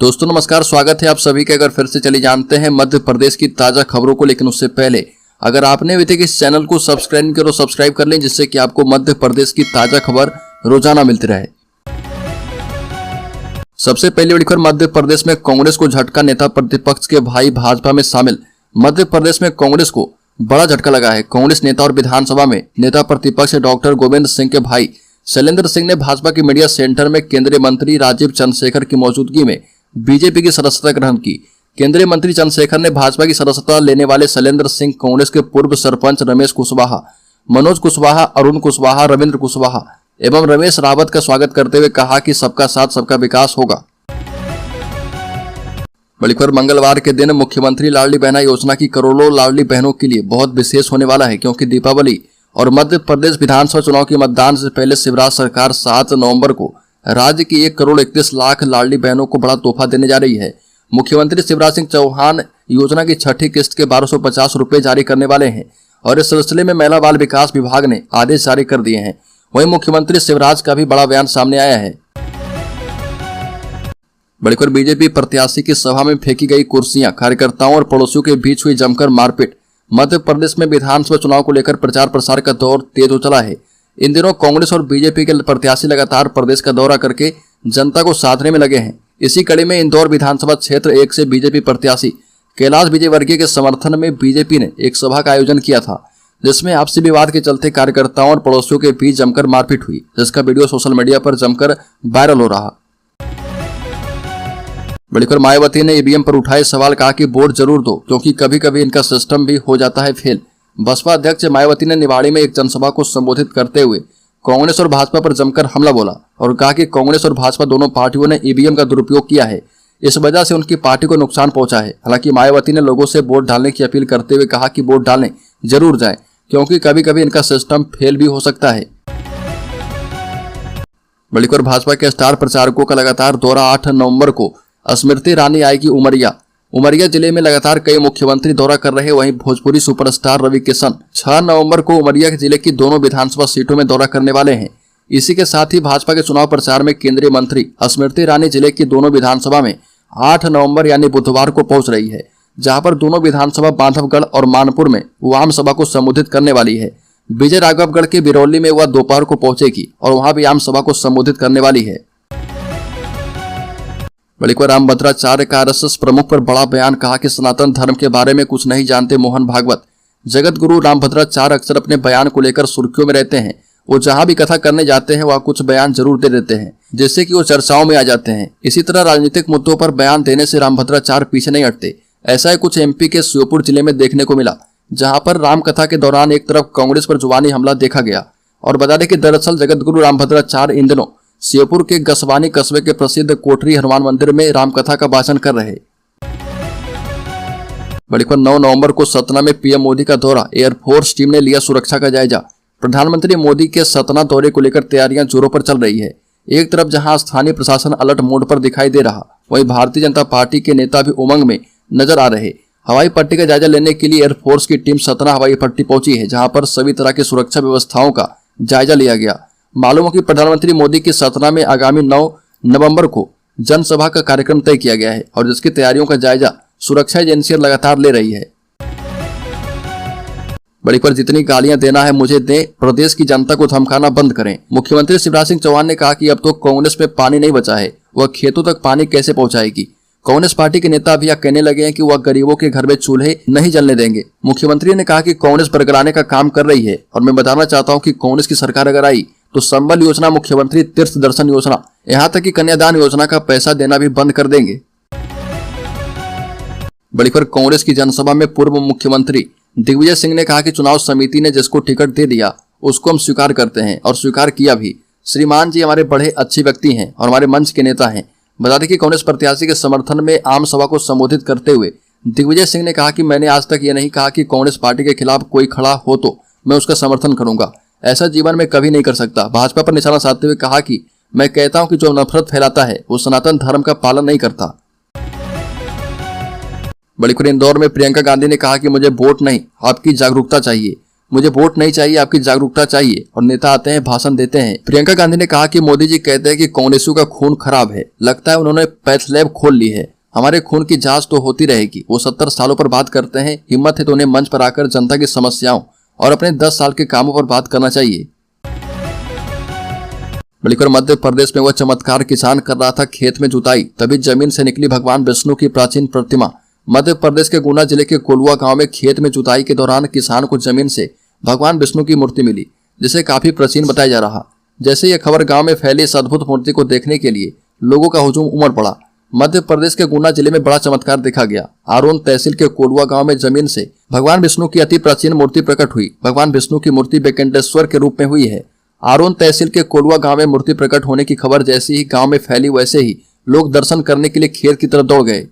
दोस्तों नमस्कार, स्वागत है आप सभी का। अगर फिर से चले जानते हैं मध्य प्रदेश की ताजा खबरों को, लेकिन उससे पहले अगर आपने अभी तक इस चैनल को सब्सक्राइब नहीं किया तो सब्सक्राइब कर लें, जिससे कि आपको मध्य प्रदेश की ताजा खबर रोजाना मिलती रहे। सबसे पहले बड़ी खबर, मध्य प्रदेश में कांग्रेस को झटका, नेता प्रतिपक्ष के भाई भाजपा में शामिल। मध्य प्रदेश में कांग्रेस को बड़ा झटका लगा है। कांग्रेस नेता और विधानसभा में नेता प्रतिपक्ष डॉक्टर गोविंद सिंह के भाई शैलेंद्र सिंह ने भाजपा के मीडिया सेंटर में केंद्रीय मंत्री राजीव चंद्रशेखर की मौजूदगी में बीजेपी की सदस्यता ग्रहण की। केंद्रीय मंत्री चंद्रशेखर ने भाजपा की सदस्यता लेने वाले शैलेंद्र सिंह, कांग्रेस के पूर्व सरपंच रमेश कुशवाहा, मनोज कुशवाहा, अरुण कुशवाहा, रविंद्र कुशवाहा एवं रमेश रावत का स्वागत करते हुए कहा कि सबका साथ सबका विकास होगा। बड़ी खबर, मंगलवार के दिन मुख्यमंत्री लाडली बहना योजना की करोड़ों लाडली बहनों के लिए बहुत विशेष होने वाला है, क्योंकि दीपावली और मध्य प्रदेश विधानसभा चुनाव के मतदान से पहले शिवराज सरकार 7 नवंबर को राज्य की 1,31,00,000 लाडली बहनों को बड़ा तोहफा देने जा रही है। मुख्यमंत्री शिवराज सिंह चौहान योजना की छठी किस्त के 1250 रुपए जारी करने वाले हैं और इस सिलसिले में महिला बाल विकास विभाग ने आदेश जारी कर दिए हैं। वहीं मुख्यमंत्री शिवराज का भी बड़ा बयान सामने आया है। बड़ी खबर, बीजेपी प्रत्याशी की सभा में फेंकी गई कुर्सियां, कार्यकर्ताओं और पड़ोसियों के बीच हुई जमकर मारपीट। मध्य प्रदेश में विधानसभा चुनाव को लेकर प्रचार प्रसार का दौर तेज हो चला है। इन दिनों कांग्रेस और बीजेपी के प्रत्याशी लगातार प्रदेश का दौरा करके जनता को साधने में लगे हैं। इसी कड़ी में इंदौर विधानसभा क्षेत्र 1 से बीजेपी प्रत्याशी कैलाश विजयवर्गीय के समर्थन में बीजेपी ने एक सभा का आयोजन किया था, जिसमें आपसी विवाद के चलते कार्यकर्ताओं और पड़ोसियों के बीच जमकर मारपीट हुई, जिसका वीडियो सोशल मीडिया पर जमकर वायरल हो रहा। बड़ी खबर, मायावती ने ईवीएम पर उठाए सवाल, कहा कि वोट जरूर दो क्योंकि कभी कभी इनका सिस्टम भी हो जाता है फेल। बसपा अध्यक्ष मायावती ने निवाड़ी में एक जनसभा को संबोधित करते हुए कांग्रेस और भाजपा पर जमकर हमला बोला और कहा कि कांग्रेस और भाजपा दोनों पार्टियों ने ईवीएम का दुरुपयोग किया है, इस वजह से उनकी पार्टी को नुकसान पहुंचा है। हालांकि मायावती ने लोगों से वोट डालने की अपील करते हुए कहा कि वोट डालने जरूर जाएं क्योंकि कभी कभी इनका सिस्टम फेल भी हो सकता है। बड़ी खबर, भाजपा के स्टार प्रचारकों का लगातार दौरा। 8 नवंबर को स्मृति ईरानी आएगी उमरिया जिले में लगातार कई मुख्यमंत्री दौरा कर रहे। वहीं भोजपुरी सुपरस्टार रवि किशन 6 नवंबर को उमरिया जिले की दोनों विधानसभा सीटों में दौरा करने वाले हैं। इसी के साथ ही भाजपा के चुनाव प्रचार में केंद्रीय मंत्री स्मृति ईरानी जिले की दोनों विधानसभा में 8 नवंबर यानी बुधवार को पहुंच रही है, जहां पर दोनों विधानसभा बांधवगढ़ और मानपुर में वो आम सभा को संबोधित करने वाली है। विजय राघवगढ़ के बिरौली में वह दोपहर को पहुंचेगी और वहां भी आम सभा को संबोधित करने वाली है। बड़ी खबर, रामभद्राचार्य का आरएसएस प्रमुख पर बड़ा बयान, कहा कि सनातन धर्म के बारे में कुछ नहीं जानते मोहन भागवत। जगत गुरु रामभद्राचार्य अक्सर अपने बयान को लेकर सुर्खियों में रहते हैं। वो जहां भी कथा करने जाते हैं वहां कुछ बयान जरूर दे देते हैं, जिससे कि वो चर्चाओं में आ जाते हैं। इसी तरह राजनीतिक मुद्दों पर बयान देने से रामभद्राचार्य पीछे नहीं हटते। ऐसा ही कुछ एमपी के श्योपुर जिले में देखने को मिला, जहां पर रामकथा के दौरान एक तरफ कांग्रेस पर जुबानी हमला देखा गया। और बता दें कि दरअसल जगत गुरु रामभद्राचार्य इन दिनों श्योपुर के गसवानी कस्बे के प्रसिद्ध कोठरी हनुमान मंदिर में रामकथा का वाचन कर रहे। बड़ी खबर, 9 नवंबर को सतना में पीएम मोदी का दौरा। एयरफोर्स टीम ने लिया सुरक्षा का जायजा। प्रधानमंत्री मोदी के सतना दौरे को लेकर तैयारियां जोरों पर चल रही है। एक तरफ जहां स्थानीय प्रशासन अलर्ट मोड पर दिखाई दे रहा, वहीं भारतीय जनता पार्टी के नेता भी उमंग में नजर आ रहे। हवाई पट्टी का जायजा लेने के लिए एयरफोर्स की टीम सतना हवाई पट्टी पहुंची है, जहां पर सभी तरह की सुरक्षा व्यवस्थाओं का जायजा लिया गया। मालूम हो कि प्रधानमंत्री मोदी की सतना में आगामी 9 नवंबर को जनसभा का कार्यक्रम तय किया गया है और जिसकी तैयारियों का जायजा सुरक्षा एजेंसियां लगातार ले रही है। बड़ी खबर, जितनी गालियां देना है मुझे दें, प्रदेश की जनता को धमकाना बंद करें। मुख्यमंत्री शिवराज सिंह चौहान ने कहा कि अब तो कांग्रेस में पानी नहीं बचा है, वह खेतों तक पानी कैसे पहुंचाएगी। कांग्रेस पार्टी के नेता भी कहने लगे हैं कि वह गरीबों के घर में चूल्हे नहीं जलने देंगे। मुख्यमंत्री ने कहा कि कांग्रेस बरगलाने का काम कर रही है और मैं बताना चाहता हूं कि कांग्रेस की सरकार अगर आई तो संबल योजना, मुख्यमंत्री तीर्थ दर्शन योजना, यहां तक कि कन्यादान योजना का पैसा देना भी बंद कर देंगे। बड़ी खबर, कांग्रेस की जनसभा में पूर्व मुख्यमंत्री दिग्विजय सिंह ने कहा कि चुनाव समिति ने जिसको टिकट दे दिया उसको हम स्वीकार करते हैं और स्वीकार किया भी। श्रीमान जी हमारे बड़े अच्छे व्यक्ति हैं और हमारे मंच के नेता हैं। बता दें कि कांग्रेस प्रत्याशी के समर्थन में आम सभा को संबोधित करते हुए दिग्विजय सिंह ने कहा कि मैंने आज तक ये नहीं कहा कि कांग्रेस पार्टी के खिलाफ कोई खड़ा हो तो मैं उसका समर्थन करूंगा, ऐसा जीवन में कभी नहीं कर सकता। भाजपा पर निशाना साधते हुए कहा कि मैं कहता हूं कि जो नफरत फैलाता है वो सनातन धर्म का पालन नहीं करता। बड़ी खबर, इंदौर में प्रियंका गांधी ने कहा कि मुझे वोट नहीं आपकी जागरूकता चाहिए। मुझे वोट नहीं चाहिए, आपकी जागरूकता चाहिए। और नेता आते हैं, भाषण देते हैं। प्रियंका गांधी ने कहा कि मोदी जी कहते हैं कि कांग्रेसियों का खून खराब है, लगता है उन्होंने पैथ लैब खोल ली है। हमारे खून की जांच तो होती रहेगी। वो 70 सालों पर बात करते हैं, हिम्मत है तो उन्हें मंच पर आकर जनता की समस्याओं और अपने 10 साल के कामों पर बात करना चाहिए। बलिकर मध्य प्रदेश में वह चमत्कार, किसान कर रहा था खेत में जुताई, तभी जमीन से निकली भगवान विष्णु की प्राचीन प्रतिमा। मध्य प्रदेश के गुना जिले के कोलुआ गांव में खेत में जुताई के दौरान किसान को जमीन से भगवान विष्णु की मूर्ति मिली, जिसे काफी प्राचीन बताया जा रहा। जैसे यह खबर गांव में फैली, इस अद्भुत मूर्ति को देखने के लिए लोगों का हुजूम उमड़ पड़ा। मध्य प्रदेश के गुना जिले में बड़ा चमत्कार देखा गया। आरोन तहसील के कोलुआ गांव में जमीन से भगवान विष्णु की अति प्राचीन मूर्ति प्रकट हुई। भगवान विष्णु की मूर्ति वेंकटेश्वर के रूप में हुई है। आरोन तहसील के कोलुआ गांव में मूर्ति प्रकट होने की खबर जैसे ही गांव में फैली, वैसे ही लोग दर्शन करने के लिए खेत की तरफ दौड़ गए।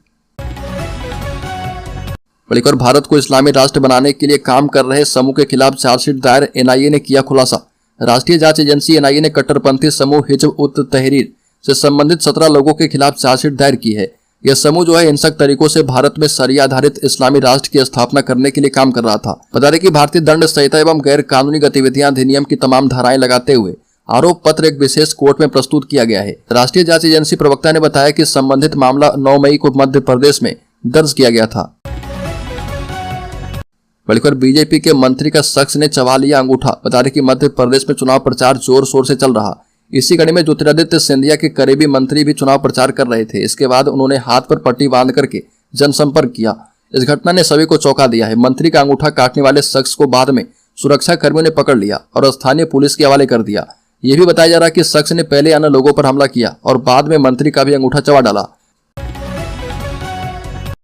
बलिकर भारत को इस्लामी राष्ट्र बनाने के लिए काम कर रहे समूह के खिलाफ चार्जशीट दायर, एनआईए ने किया खुलासा। राष्ट्रीय जांच एजेंसी एनआईए ने कट्टरपंथी समूह हिजब उत तहरीर से संबंधित 17 लोगों के खिलाफ चार्जशीट दायर की है। यह समूह जो है हिंसक तरीकों से भारत में शरिया आधारित इस्लामी राष्ट्र की स्थापना करने के लिए काम कर रहा था। बता दें कि भारतीय दंड संहिता एवं गैर कानूनी गतिविधियां अधिनियम की तमाम धाराएं लगाते हुए आरोप पत्र एक विशेष कोर्ट में प्रस्तुत किया गया है। राष्ट्रीय जांच एजेंसी प्रवक्ता ने बताया कि संबंधित मामला 9 मई को मध्य प्रदेश में दर्ज किया गया था। बलिकर बीजेपी के मंत्री का शख्स ने चबा लिया अंगूठा। बता दें कि मध्य प्रदेश में चुनाव प्रचार जोर शोर से चल रहा। इसी कड़ी में ज्योतिरादित्य सिंधिया के करीबी मंत्री भी चुनाव प्रचार कर रहे थे। इसके बाद उन्होंने हाथ पर पट्टी बांध करके जनसंपर्क किया। इस घटना ने सभी को चौंका दिया है। मंत्री का अंगूठा काटने वाले शख्स को बाद में सुरक्षा कर्मियों ने पकड़ लिया और स्थानीय पुलिस के हवाले कर दिया। यह भी बताया जा रहा है कि शख्स ने पहले अन्य लोगों पर हमला किया और बाद में मंत्री का भी अंगूठा चबा डाला।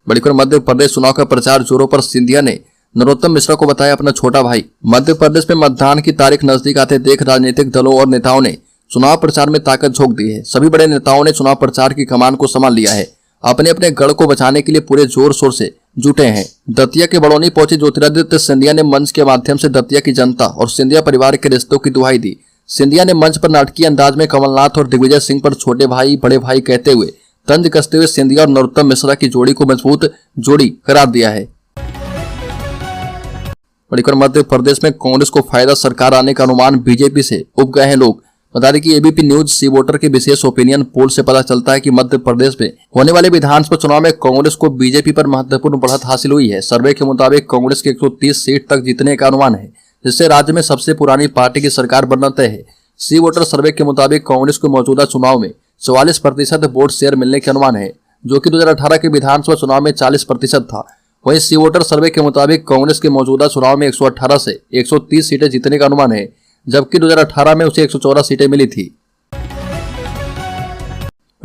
बलिकर मध्य प्रदेश चुनाव का प्रचार जोरों पर। सिंधिया ने नरोत्तम मिश्रा को बताया अपना छोटा भाई। मध्य प्रदेश में मतदान की तारीख नजदीक आते देख राजनीतिक दलों और नेताओं ने चुनाव प्रचार में ताकत झोंक दी है। सभी बड़े नेताओं ने चुनाव प्रचार की कमान को संभाल लिया है। अपने अपने गढ़ को बचाने के लिए पूरे जोर शोर से जुटे हैं। दतिया के बड़ौनी पहुंचे ज्योतिरादित्य सिंधिया ने मंच के माध्यम से दतिया की जनता और सिंधिया परिवार के रिश्तों की दुहाई दी। सिंधिया ने मंच पर नाटकीय अंदाज में कमलनाथ और दिग्विजय सिंह पर छोटे भाई बड़े भाई कहते हुए तंज कसते हुए सिंधिया और नरोत्तम मिश्रा की जोड़ी को मजबूत जोड़ी करार दिया है। बलिकर मध्य प्रदेश में कांग्रेस को फायदा, सरकार आने का अनुमान बीजेपी से उब गए हैं लोग। बता दें कि एबीपी न्यूज सी वोटर के विशेष ओपिनियन पोल से पता चलता है कि मध्य प्रदेश में होने वाले विधानसभा चुनाव में कांग्रेस को बीजेपी पर महत्वपूर्ण बढ़त हासिल हुई है। सर्वे के मुताबिक कांग्रेस के 130 सीट तक जीतने का अनुमान है, जिससे राज्य में सबसे पुरानी पार्टी की सरकार बनना तय है। सी वोटर सर्वे के मुताबिक कांग्रेस को मौजूदा चुनाव में 44% वोट शेयर मिलने के अनुमान है, जो कि 2018 के विधानसभा चुनाव में 40% था। वहीं सी वोटर सर्वे के मुताबिक कांग्रेस के मौजूदा चुनाव में 118 से 130 सीटें जीतने का अनुमान है, जबकि 2018 में उसे 114 सीटें मिली थी।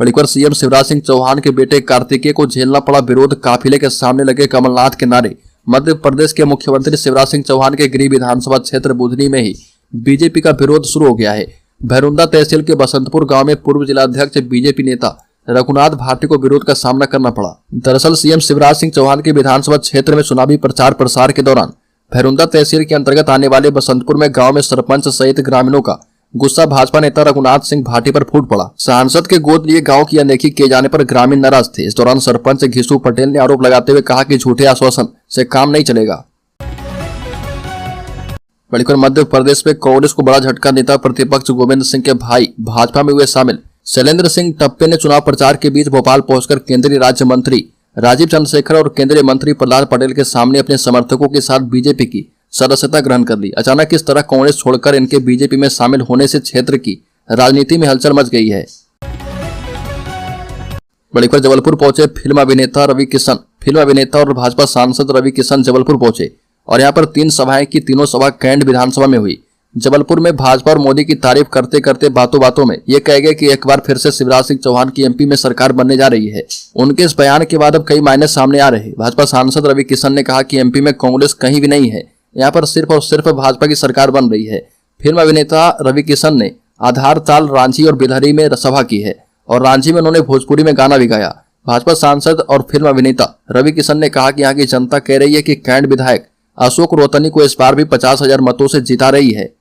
बलिकर सीएम शिवराज सिंह चौहान के बेटे कार्तिकेय को झेलना पड़ा विरोध, काफिले के सामने लगे कमलनाथ के नारे। मध्य प्रदेश के मुख्यमंत्री शिवराज सिंह चौहान के गृह विधानसभा क्षेत्र बुधनी में ही बीजेपी का विरोध शुरू हो गया है। भैरुंदा तहसील के बसंतपुर गांव में पूर्व जिलाध्यक्ष बीजेपी नेता रघुनाथ भारती को विरोध का सामना करना पड़ा। दरअसल सीएम शिवराज सिंह चौहान के विधानसभा क्षेत्र में चुनावी प्रचार प्रसार के दौरान भैरुंदा तहसील के अंतर्गत आने वाले बसंतपुर में गांव में सरपंच सहित ग्रामीणों का गुस्सा भाजपा नेता रघुनाथ सिंह भाटी पर फूट पड़ा। सांसद के गोद लिए गांव की अनदेखी किए जाने पर ग्रामीण नाराज थे। इस दौरान सरपंच घिसू पटेल ने आरोप लगाते हुए कहा कि झूठे आश्वासन से काम नहीं चलेगा। बलिकर मध्य प्रदेश में कांग्रेस को बड़ा झटका। नेता प्रतिपक्ष गोविंद सिंह के भाई भाजपा में हुए शामिल शैलेंद्र सिंह टप्पे ने चुनाव प्रचार के बीच भोपाल पहुंचकर केंद्रीय राज्य मंत्री राजीव चंद्रशेखर और केंद्रीय मंत्री प्रहलाद पटेल के सामने अपने समर्थकों के साथ बीजेपी की सदस्यता ग्रहण कर ली। अचानक इस तरह कांग्रेस छोड़कर इनके बीजेपी में शामिल होने से क्षेत्र की राजनीति में हलचल मच गई है। बलिकर जबलपुर पहुंचे फिल्म अभिनेता रवि किशन। फिल्म अभिनेता और भाजपा सांसद रवि किशन जबलपुर पहुंचे और यहां पर 3 सभाएं की। तीनों सभा कैंट विधानसभा में हुई। जबलपुर में भाजपा और मोदी की तारीफ करते करते बातों बातों में ये कह गए कि एक बार फिर से शिवराज सिंह चौहान की एमपी में सरकार बनने जा रही है। उनके इस बयान के बाद अब कई मायने सामने आ रहे। भाजपा सांसद रवि किशन ने कहा कि एमपी में कांग्रेस कहीं भी नहीं है, यहाँ पर सिर्फ और सिर्फ भाजपा की सरकार बन रही है। फिल्म अभिनेता रवि किशन ने आधार ताल, रांची और बिलहरी में सभा की है और रांची में उन्होंने भोजपुरी में गाना भी गाया। भाजपा सांसद और फिल्म अभिनेता रवि किशन ने कहा कि यहाँ की जनता कह रही है कि कैंट विधायक अशोक रोतनी को इस बार भी 50,000 मतों से जिता रही है।